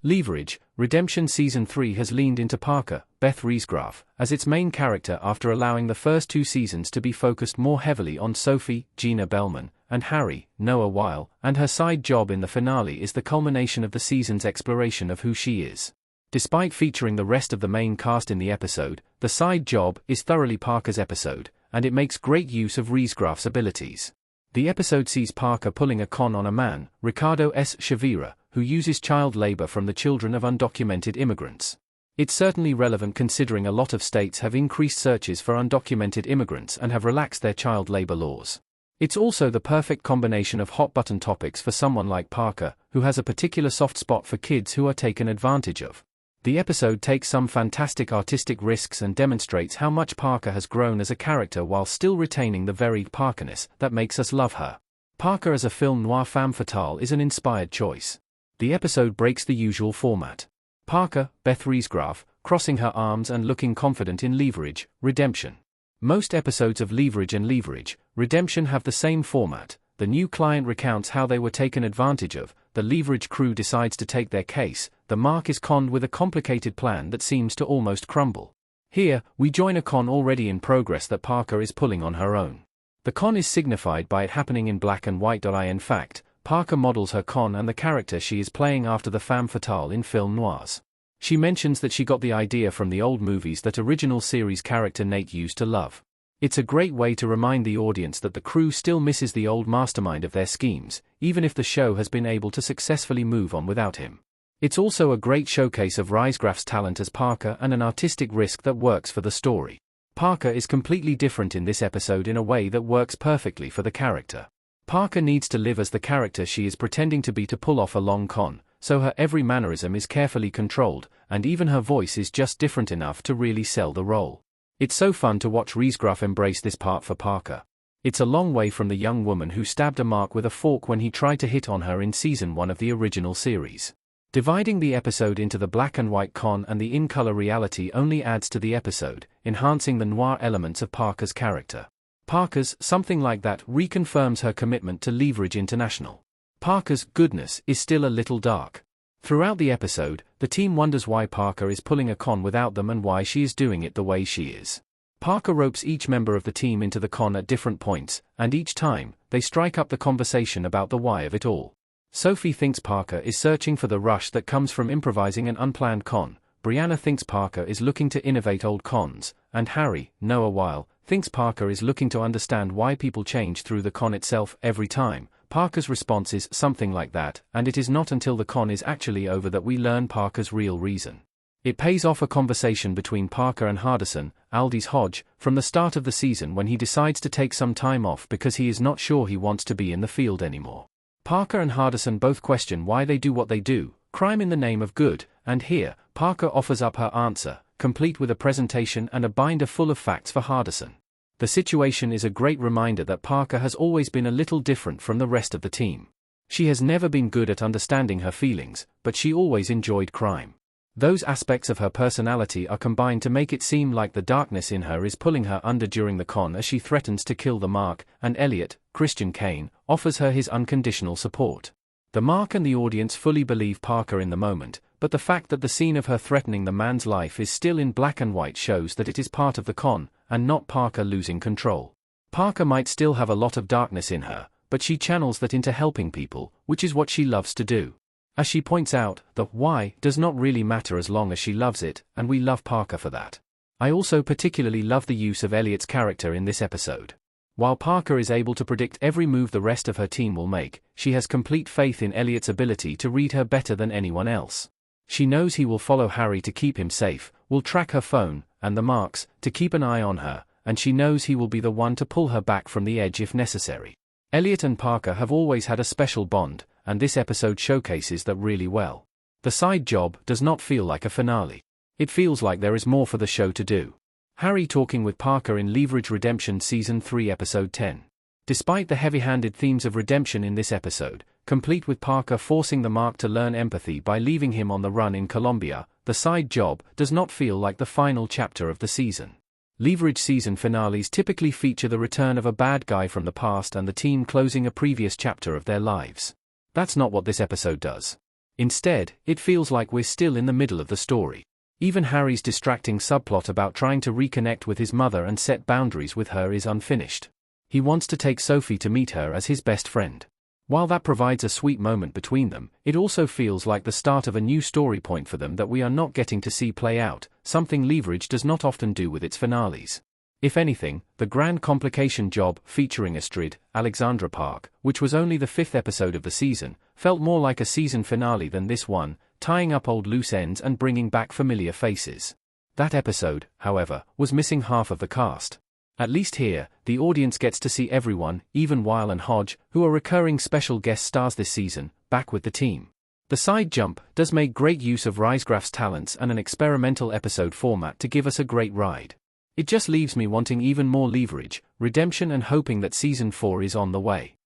Leverage, Redemption Season 3 has leaned into Parker, Beth Riesgraf, as its main character after allowing the first 2 seasons to be focused more heavily on Sophie, Gina Bellman, and Harry, Noah Weil, and her side job in the finale is the culmination of the season's exploration of who she is. Despite featuring the rest of the main cast in the episode, the side job is thoroughly Parker's episode, and it makes great use of Riesgraf's abilities. The episode sees Parker pulling a con on a man, Ricardo S. Shavira, who uses child labor from the children of undocumented immigrants. It's certainly relevant considering a lot of states have increased searches for undocumented immigrants and have relaxed their child labor laws. It's also the perfect combination of hot-button topics for someone like Parker, who has a particular soft spot for kids who are taken advantage of. The episode takes some fantastic artistic risks and demonstrates how much Parker has grown as a character while still retaining the varied Parkerness that makes us love her. Parker as a film noir femme fatale is an inspired choice. The episode breaks the usual format. Parker, Beth Riesgraf, crossing her arms and looking confident in Leverage, Redemption. Most episodes of Leverage and Leverage, Redemption have the same format. The new client recounts how they were taken advantage of, the Leverage crew decides to take their case, the mark is conned with a complicated plan that seems to almost crumble. Here, we join a con already in progress that Parker is pulling on her own. The con is signified by it happening in black and white. In fact, Parker models her con and the character she is playing after the femme fatale in film noirs. She mentions that she got the idea from the old movies that original series character Nate used to love. It's a great way to remind the audience that the crew still misses the old mastermind of their schemes, even if the show has been able to successfully move on without him. It's also a great showcase of Riesgraf's talent as Parker and an artistic risk that works for the story. Parker is completely different in this episode in a way that works perfectly for the character. Parker needs to live as the character she is pretending to be to pull off a long con, so her every mannerism is carefully controlled, and even her voice is just different enough to really sell the role. It's so fun to watch Riesgraf embrace this part for Parker. It's a long way from the young woman who stabbed a mark with a fork when he tried to hit on her in season 1 of the original series. Dividing the episode into the black and white con and the in-color reality only adds to the episode, enhancing the noir elements of Parker's character. Parker's Something Like That reconfirms her commitment to Leverage International. Parker's goodness is still a little dark. Throughout the episode, the team wonders why Parker is pulling a con without them and why she is doing it the way she is. Parker ropes each member of the team into the con at different points, and each time, they strike up the conversation about the why of it all. Sophie thinks Parker is searching for the rush that comes from improvising an unplanned con, Brianna thinks Parker is looking to innovate old cons, and Harry, Noah Weil, thinks Parker is looking to understand why people change through the con itself every time. Parker's response is something like that, and it is not until the con is actually over that we learn Parker's real reason. It pays off a conversation between Parker and Hardison, Aldi's Hodge, from the start of the season when he decides to take some time off because he is not sure he wants to be in the field anymore. Parker and Hardison both question why they do what they do, crime in the name of good, and here, Parker offers up her answer, complete with a presentation and a binder full of facts for Hardison. The situation is a great reminder that Parker has always been a little different from the rest of the team. She has never been good at understanding her feelings, but she always enjoyed crime. Those aspects of her personality are combined to make it seem like the darkness in her is pulling her under during the con as she threatens to kill the Mark, and Elliot, Christian Kane, offers her his unconditional support. The Mark and the audience fully believe Parker in the moment, but the fact that the scene of her threatening the man's life is still in black and white shows that it is part of the con, and not Parker losing control. Parker might still have a lot of darkness in her, but she channels that into helping people, which is what she loves to do. As she points out, the why does not really matter as long as she loves it, and we love Parker for that. I also particularly love the use of Elliot's character in this episode. While Parker is able to predict every move the rest of her team will make, she has complete faith in Elliot's ability to read her better than anyone else. She knows he will follow Harry to keep him safe, will track her phone, and the Marks, to keep an eye on her, and she knows he will be the one to pull her back from the edge if necessary. Elliot and Parker have always had a special bond, and this episode showcases that really well. The side job does not feel like a finale. It feels like there is more for the show to do. Harry talking with Parker in Leverage Redemption Season 3 Episode 10. Despite the heavy-handed themes of redemption in this episode, complete with Parker forcing the Mark to learn empathy by leaving him on the run in Colombia, the side job does not feel like the final chapter of the season. Leverage season finales typically feature the return of a bad guy from the past and the team closing a previous chapter of their lives. That's not what this episode does. Instead, it feels like we're still in the middle of the story. Even Harry's distracting subplot about trying to reconnect with his mother and set boundaries with her is unfinished. He wants to take Sophie to meet her as his best friend. While that provides a sweet moment between them, it also feels like the start of a new story point for them that we are not getting to see play out, something Leverage does not often do with its finales. If anything, the Grand Complication Job, featuring Astrid, Alexandra Park, which was only the 5th episode of the season, felt more like a season finale than this one, tying up old loose ends and bringing back familiar faces. That episode, however, was missing half of the cast. At least here, the audience gets to see everyone, even Weil and Hodge, who are recurring special guest stars this season, back with the team. The side jump does make great use of Risegraph's talents and an experimental episode format to give us a great ride. It just leaves me wanting even more Leverage, redemption, and hoping that Season 4 is on the way.